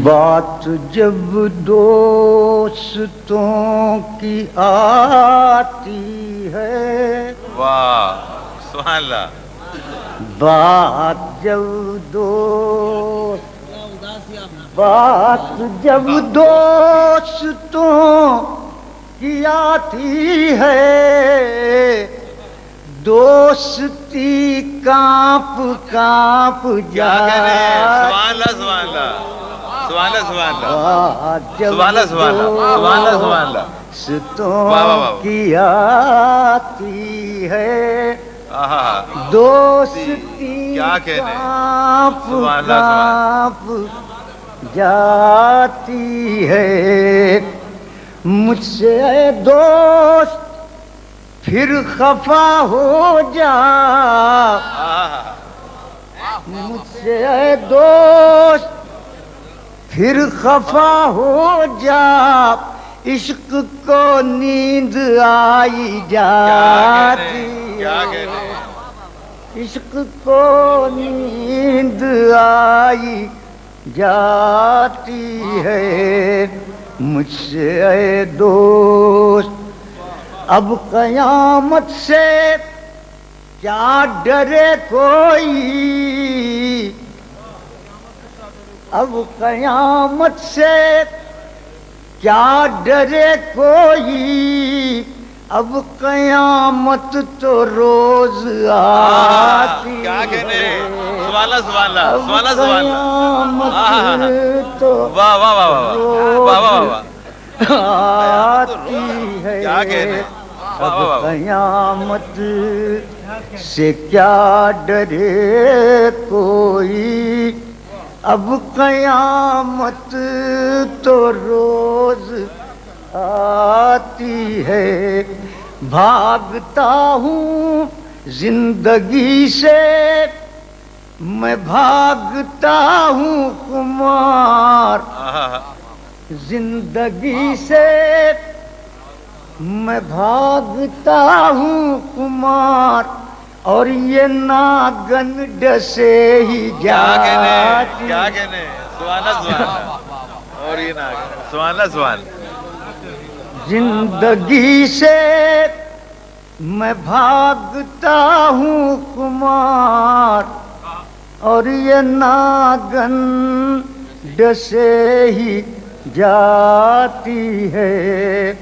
بات جب دوستوں کی آتی ہے، واہ سبحان اللہ. بات جب دوستوں کی آتی ہے، دوستی کانپ کانپ کیا کہہ رہے ہیں؟ جائے. سبحان اللہ سبحان اللہ سبحان اللہ سبحان اللہ بات جب سبحان اللہ سبحان اللہ سبحان اللہ سبحان اللہ. واہ واہ واہ. دوستوں کی آتی ہے، آہا. دوستی کیا کہنے. کانپ سبحان اللہ کانپ جاتی ہے. مجھ سے اے دوست پھر خفا ہو جا، آہا. مجھ سے اے دوست پھر خفا ہو جا، عشق کو نیند آئی جاتی کیا ہے، کہنے. عشق کو نیند آئی جاتی ہے. مجھ سے اے دوست اب قیامت سے کیا ڈرے کوئی، اب قیامت سے کیا ڈرے کوئی، اب قیامت تو روز آتی کیا کہنے. ہے. سبحان اللہ سبحان اللہ اب سبحان اللہ سبحان اللہ. قیامت تو واہ واہ واہ واہ واہ واہ واہ. آتی ہے. کیا کہنے. اب قیامت سے کیا ڈرے کوئی، اب قیامت تو روز آتی ہے. بھاگتا ہوں زندگی سے میں، بھاگتا ہوں خمار زندگی سے، میں بھاگتا ہوں خمار، اور یہ ناگن ڈسے ہی جاتی. کیا کہنے. سبحان اللہ سبحان اللہ. اور یہ نہ سبحان اللہ سبحان اللہ. زندگی سے میں بھاگتا ہوں خمار، اور یہ ناگن ڈسے ہی جاتی ہے.